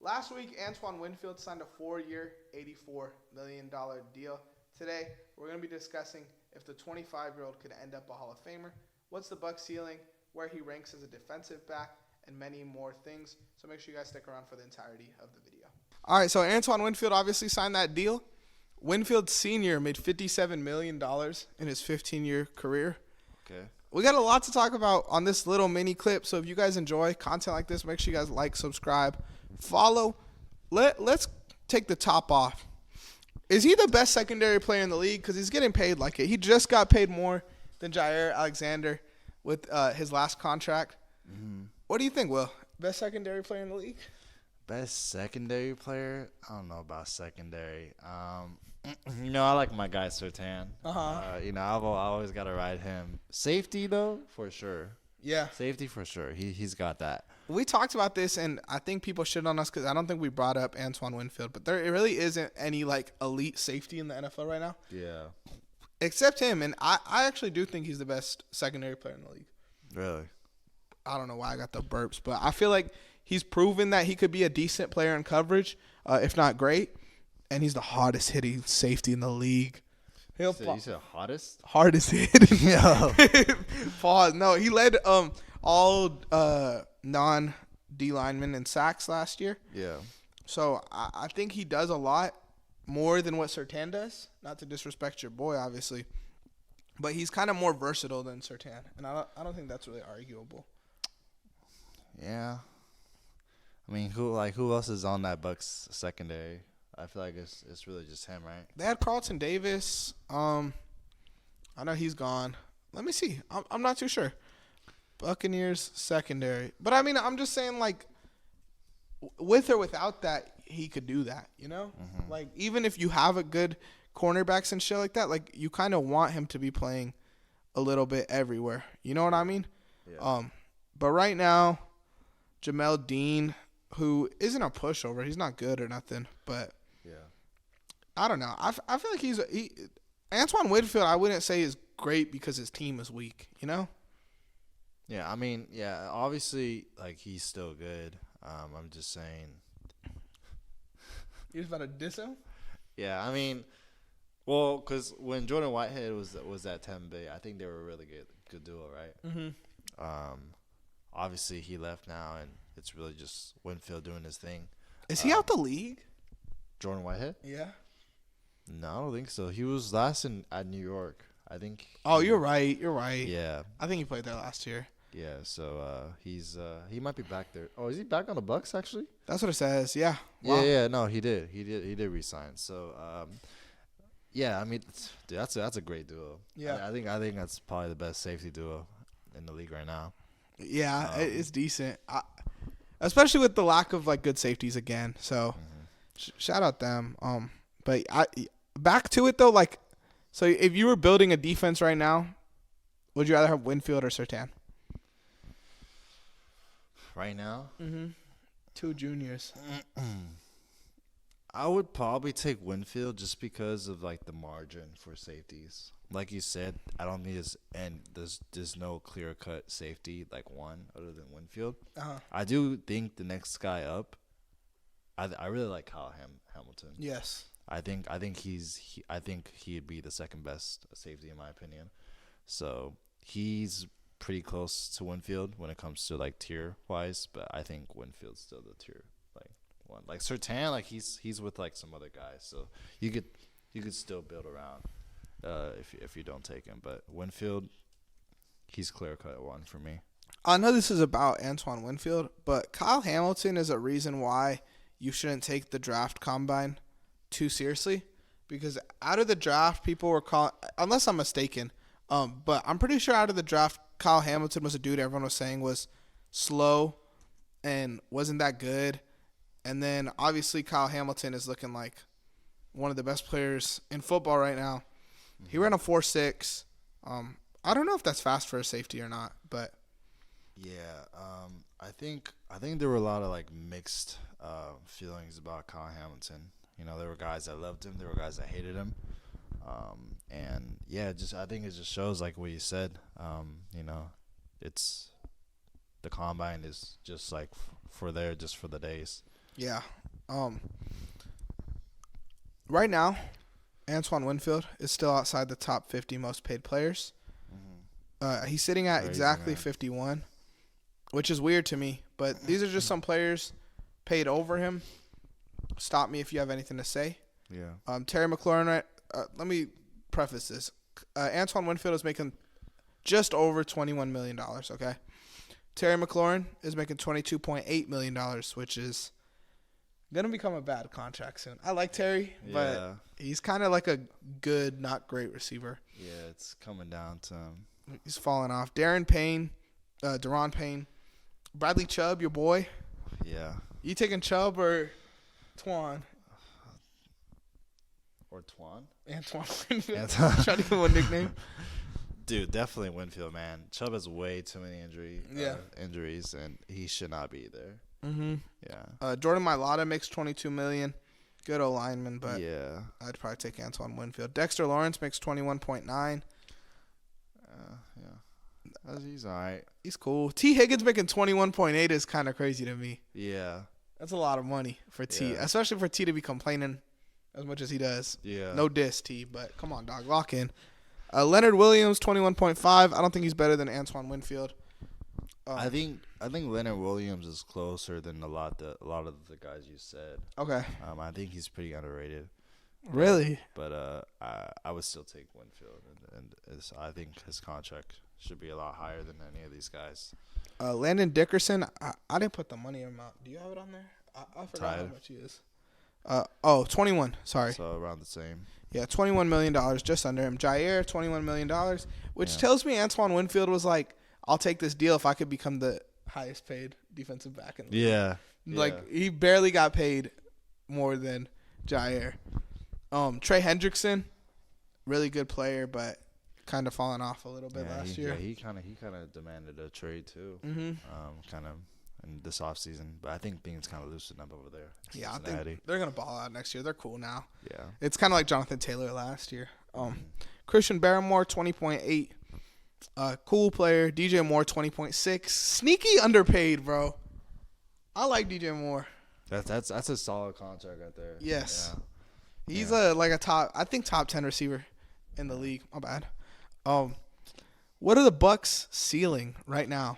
Last week, Antoine Winfield signed a 4-year, $84 million deal. Today, we're going to be discussing if the 25-year-old could end up a Hall of Famer, what's the Bucs ceiling, where he ranks as a defensive back, and many more things. So make sure you guys stick around for the entirety of the video. All right, so Antoine Winfield obviously signed that deal. Winfield Sr. made $57 million in his 15-year career. Okay. We got a lot to talk about on this little mini clip, so if you guys enjoy content like this, make sure you guys like, subscribe, follow. Let's take the top off. Is he the best secondary player in the league? Because he's getting paid like it. He just got paid more than Jair Alexander with his last contract. Mm-hmm. What do you think, Will? Best secondary player in the league? Best secondary player? I don't know about secondary. I like my guy Sertan. I've always got to ride him. Safety, though, for sure. Yeah. Safety, for sure. He's got that. We talked about this, and I think people shit on us because I don't think we brought up Antoine Winfield. But there really isn't any, elite safety in the NFL right now. Yeah. Except him, and I actually do think he's the best secondary player in the league. Really? I don't know why I got the burps, but I feel like he's proven that he could be a decent player in coverage, if not great. And he's the hardest hitting safety in the league. You said hottest? Hardest hitting. Yeah. Pause. No, he led all non-D linemen in sacks last year. Yeah. So I think he does a lot more than what Sertan does. Not to disrespect your boy, obviously. But he's kind of more versatile than Sertan. And I don't think that's really arguable. Yeah. I mean, who else is on that Bucs secondary? I feel like it's really just him, right? They had Carlton Davis. I know he's gone. Let me see. I'm not too sure. Buccaneers secondary. But, I mean, I'm just saying, with or without that, he could do that, you know? Mm-hmm. Even if you have a good cornerbacks and shit like that, you kind of want him to be playing a little bit everywhere. You know what I mean? Yeah. But right now, Jamel Dean, who isn't a pushover. He's not good or nothing, but yeah, I don't know. I feel like Antoine Winfield, I wouldn't say is great because his team is weak, you know? Yeah, I mean, yeah, obviously, he's still good. I'm just saying. You're just about to diss him? Yeah, I mean, well, because when Jordan Whitehead was at Tampa Bay, I think they were a really good duo, right? Mm-hmm. Obviously, he left now, and it's really just Winfield doing his thing. Is he out the league? Jordan Whitehead? Yeah. No, I don't think so. He was last at New York, I think. Oh, you're right. You're right. Yeah. I think he played there last year. Yeah, so he might be back there. Oh, is he back on the Bucs actually? That's what it says. Yeah. Wow. Yeah. No, he did resign. So, yeah. I mean, dude, that's a great duo. Yeah. I think that's probably the best safety duo in the league right now. Yeah, it's decent. Especially with the lack of good safeties again. So, shout out them. But back to it though. So if you were building a defense right now, would you rather have Winfield or Sertan? Right now? Mm-hmm. Two juniors. I would probably take Winfield just because of the margin for safeties. Like you said, I don't think there's no clear cut safety one other than Winfield. Uh-huh. I do think the next guy up. I really like Kyle Hamilton. Yes. I think he'd be the second best safety in my opinion. So he's pretty close to Winfield when it comes to tier wise, but I think Winfield's still the tier one. Sertan, he's with some other guys, so you could still build around if you don't take him. But Winfield, he's clear cut one for me. I know this is about Antoine Winfield, but Kyle Hamilton is a reason why you shouldn't take the draft combine too seriously, because out of the draft people were calling, unless I'm mistaken, but I'm pretty sure out of the draft Kyle Hamilton was a dude everyone was saying was slow and wasn't that good. And then obviously Kyle Hamilton is looking like one of the best players in football right now. He ran a 4.6. I don't know if that's fast for a safety or not, but yeah, I think there were a lot of mixed feelings about Kyle Hamilton. There were guys that loved him, there were guys that hated him. And yeah, I think it just shows what you said. It's the combine is just for just for the days. Yeah, Um, right now, Antoine Winfield is still outside the top 50 most paid players. He's sitting at Crazy, exactly man. 51, which is weird to me. But these are just some players paid over him. Stop me if you have anything to say. Yeah. Terry McLaurin, let me preface this. Antoine Winfield is making just over $21 million, okay? Terry McLaurin is making $22.8 million, which is going to become a bad contract soon. I like Terry, but he's kind of like a good, not great receiver. Yeah, it's coming down to him. He's falling off. Deron Payne, Bradley Chubb, your boy. Yeah. You taking Chubb or Twan? Or Twan? Antoine Winfield. Antoine. Trying to give him a nickname. Dude, definitely Winfield, man. Chubb has way too many injuries, and he should not be there. Mm-hmm. Yeah. Jordan Mailata makes $22 million. Good O lineman, but yeah. I'd probably take Antoine Winfield. Dexter Lawrence makes $21.9. Yeah. He's all right. He's cool. T. Higgins making $21.8 is kind of crazy to me. Yeah. That's a lot of money for T, Yeah. especially for T to be complaining as much as he does. Yeah. No diss, T, but come on, dog. Lock in. Leonard Williams, 21.5. I don't think he's better than Antoine Winfield. I think Leonard Williams is closer than a lot of the guys you said. Okay. I think he's pretty underrated. Really? But I would still take Winfield, and I think his contract should be a lot higher than any of these guys. Landon Dickerson, I didn't put the money amount. Do you have it on there? I forgot how much he is. 21. Sorry. So around the same. Yeah, $21 million, just under him. Jair, $21 million, which tells me Antoine Winfield was like, I'll take this deal if I could become the highest paid defensive back in the league. Yeah. Like, he barely got paid more than Jair. Trey Hendrickson, really good player, but kind of falling off a little bit last year. Yeah, he kind of demanded a trade too. Mm-hmm. Kind of in this offseason, but I think things kind of loosened up over there. Yeah, I think they're gonna ball out next year. They're cool now. Yeah, it's kind of like Jonathan Taylor last year. Christian Barrymore, 20.8. Cool player. DJ Moore, 20.6. Sneaky underpaid, bro. I like DJ Moore. That's a solid contract right there. Yes, yeah. He's a top 10 receiver in the league. My bad. What are the Bucks ceiling right now?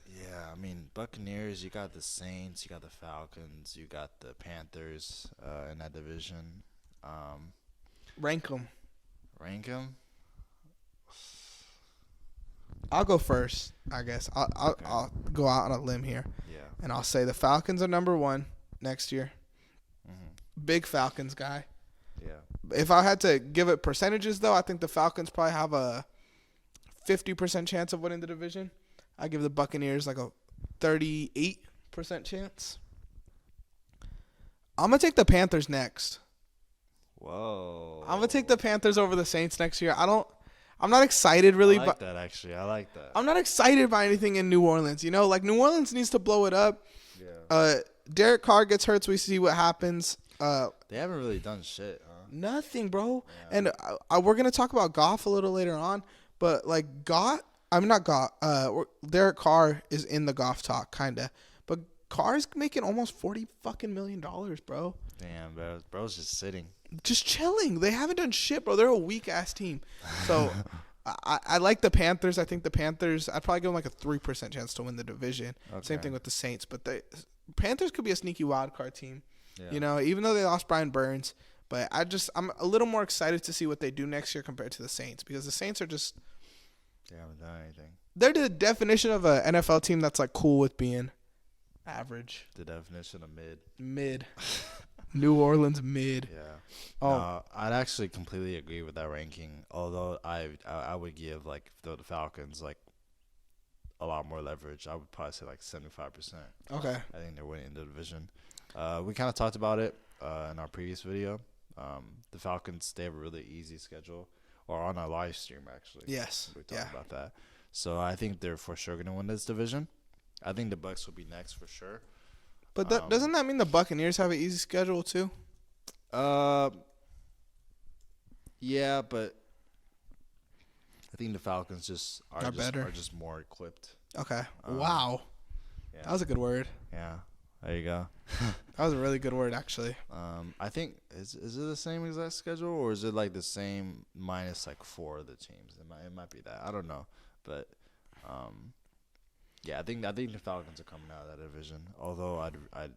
Yeah, I mean, Buccaneers, you got the Saints, you got the Falcons, you got the Panthers in that division. Rank them. I'll go first, I guess. I'll go out on a limb here. Yeah. And I'll say the Falcons are number 1 next year. Mm-hmm. Big Falcons guy. Yeah. If I had to give it percentages, though, I think the Falcons probably have a 50% chance of winning the division. I give the Buccaneers like a 38% chance. I'm going to take the Panthers next. Whoa. I'm going to take the Panthers over the Saints next year. I'm not excited really. I like that, actually. I like that. I'm not excited by anything in New Orleans. You know, like New Orleans needs to blow it up. Yeah. Derek Carr gets hurt, so we see what happens. They haven't really done shit, huh? Nothing, bro. Yeah. And we're going to talk about Goff a little later on, but like Derek Carr is in the Goff talk, kind of. But Carr's making almost $40 fucking million, bro. Damn, bro. Bro's just sitting. Just chilling. They haven't done shit, bro. They're a weak-ass team. So I like the Panthers. I think the Panthers, I'd probably give them like a 3% chance to win the division. Okay. Same thing with the Saints. But the Panthers could be a sneaky wild card team, Yeah. you know, even though they lost Brian Burns. But I'm a little more excited to see what they do next year compared to the Saints, because the Saints are just – They haven't done anything. they're the definition of an NFL team that's like cool with being average. The definition of mid. Mid. New Orleans mid. Yeah. Oh. No, I'd actually completely agree with that ranking. Although I would give like the Falcons like a lot more leverage. I would probably say like 75%. Okay. I think they're winning the division. We kind of talked about it in our previous video. The Falcons, they have a really easy schedule, or on our live stream actually. Yes. We talked about that. So I think they're for sure going to win this division. I think the Bucks will be next for sure. But doesn't that mean the Buccaneers have an easy schedule too? Yeah, but I think the Falcons just better. are just more equipped. Okay. Wow. Yeah. That was a good word. Yeah. There you go. That was a really good word, actually. I think is it the same exact schedule, or is it like the same minus like 4 of the teams? It might be that. I don't know, but yeah, I think the Falcons are coming out of that division. Although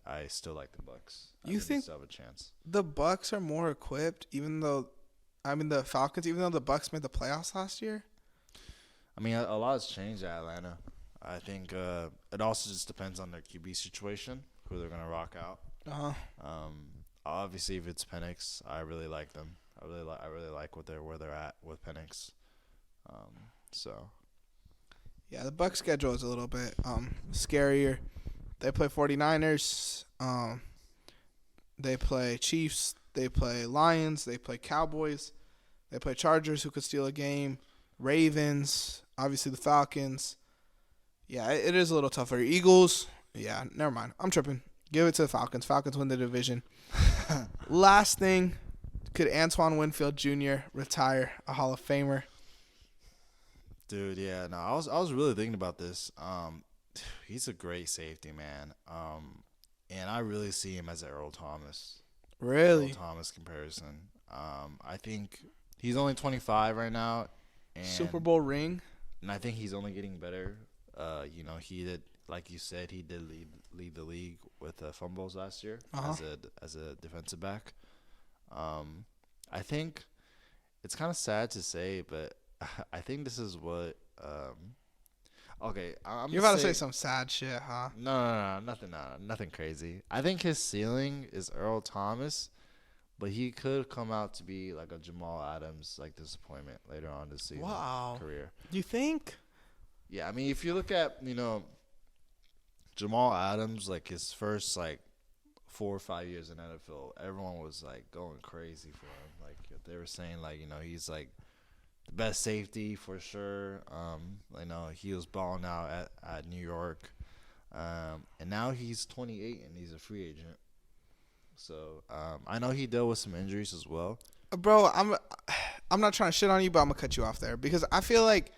I still like the Bucks. You they think still have a chance? the Bucks are more equipped, the Falcons, even though the Bucks made the playoffs last year? I mean, a lot has changed at Atlanta. I think it also just depends on their QB situation, who they're gonna rock out. Uh-huh. Obviously, if it's Penix, I really like them. I really like where they're at with Penix. So Yeah, the Bucks schedule is a little bit scarier. They play 49ers. They play Chiefs. They play Lions. They play Cowboys. They play Chargers, who could steal a game. Ravens. Obviously, the Falcons. Yeah, it is a little tougher. Eagles. Yeah, never mind. I'm tripping. Give it to the Falcons. Falcons win the division. Last thing, could Antoine Winfield Jr. retire a Hall of Famer? dude, yeah, no, I was really thinking about this. He's a great safety, man. And I really see him as an Earl Thomas. Really? Earl Thomas comparison. I think he's only 25 right now, and Super Bowl ring? I think he's only getting better. He did, like you said, he did lead the league with fumbles last year as a defensive back. I think it's kind of sad to say, but I think this is what. Okay, You're about to say some sad shit, huh? No, nothing crazy. I think his ceiling is Earl Thomas, but he could come out to be like a Jamal Adams like disappointment later on this season. Wow. Career. You think? Yeah, I mean, if you look at Jamal Adams, like his first like 4 or 5 years in NFL, everyone was like going crazy for him. Like they were saying, like he's like the best safety for sure. He was balling out at New York, and now he's 28 and he's a free agent. So I know he dealt with some injuries as well. Bro, I'm not trying to shit on you, but I'm gonna cut you off there because I feel like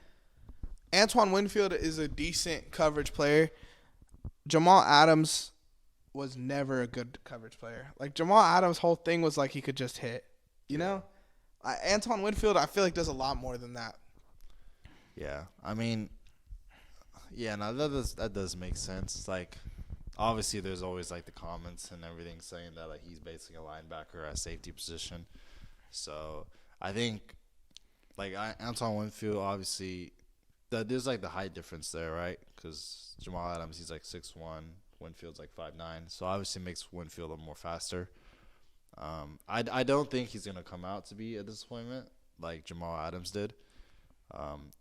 Antoine Winfield is a decent coverage player. Jamal Adams was never a good coverage player. Like Jamal Adams' whole thing was like he could just hit. You know? Antoine Winfield, I feel like does a lot more than that. Yeah, I mean, yeah, no, that does make sense. It's like, obviously, there's always like the comments and everything saying that like he's basically a linebacker at safety position. So I think like Antoine Winfield, obviously, there's like the height difference there, right? Because Jamal Adams, he's like 6'1", Winfield's like 5'9", so obviously makes Winfield a little more faster. I don't think he's gonna come out to be a disappointment like Jamal Adams did.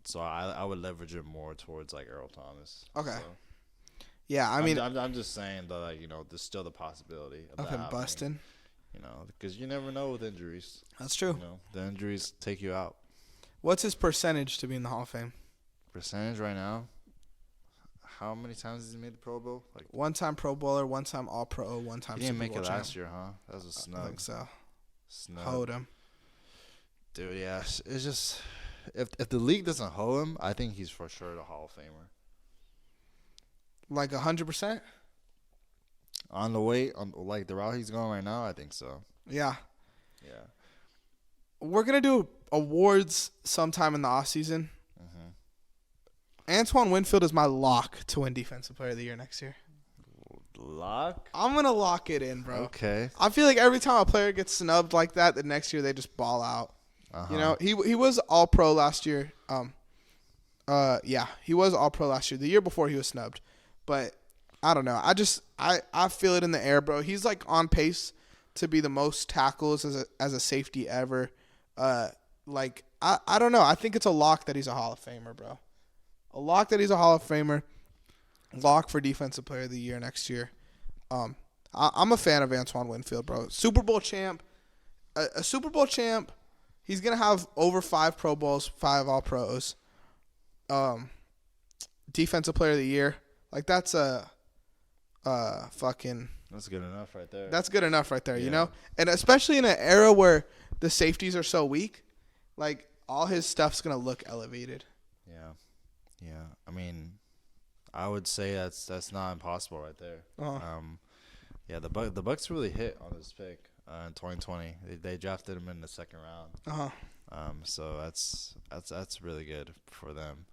So I would leverage it more towards like Earl Thomas. Okay. So, yeah, I mean, I'm just saying that like there's still the possibility of him that busting. Because you never know with injuries. That's true. The injuries take you out. What's his percentage to be in the Hall of Fame? Percentage right now. How many times has he made the Pro Bowl? Like 1-time Pro Bowler, 1-time All Pro, 1-time he didn't Super make Bowl it champ. last year, huh? That was a snub. I think so. Snub. Hold him. Dude, yeah. It's just if the league doesn't hold him, I think he's for sure the Hall of Famer. Like 100%? On the way, on like the route he's going right now, I think so. Yeah. Yeah. We're going to do awards sometime in the offseason. Antoine Winfield is my lock to win Defensive Player of the Year next year. Lock? I'm going to lock it in, bro. Okay. I feel like every time a player gets snubbed like that, the next year they just ball out. He was All-Pro last year. He was All-Pro last year. The year before he was snubbed. But I don't know. I feel it in the air, bro. He's like on pace to be the most tackles as a safety ever. I don't know. I think it's a lock that he's a Hall of Famer, bro. A lock that he's a Hall of Famer. Lock for Defensive Player of the Year next year. I'm a fan of Antoine Winfield, bro. Super Bowl champ. A Super Bowl champ. He's going to have over 5 Pro Bowls, 5 All-Pros. Defensive Player of the Year. Like, that's a fucking... That's good enough right there. That's good enough right there, you know? And especially in an era where the safeties are so weak, like, all his stuff's going to look elevated. Yeah. Yeah. I mean, I would say that's not impossible right there. Yeah, the Bucks really hit on this pick in 2020. They drafted him in the second round. So that's really good for them.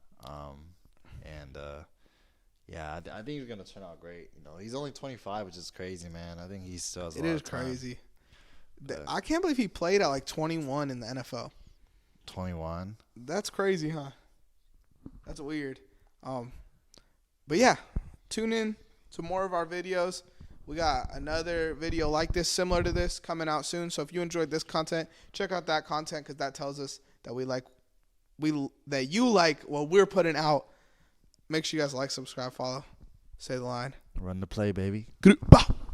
Yeah, I think he's gonna turn out great. You know, he's only 25, which is crazy, man. I think he still has a lot of time. It is crazy. I can't believe he played at like 21 in the NFL. 21. That's crazy, huh? That's weird. But yeah, tune in to more of our videos. We got another video like this, similar to this, coming out soon. So if you enjoyed this content, check out that content because that tells us that that you like what we're putting out. Make sure you guys like, subscribe, follow. Say the line. Run the play, baby. Bye.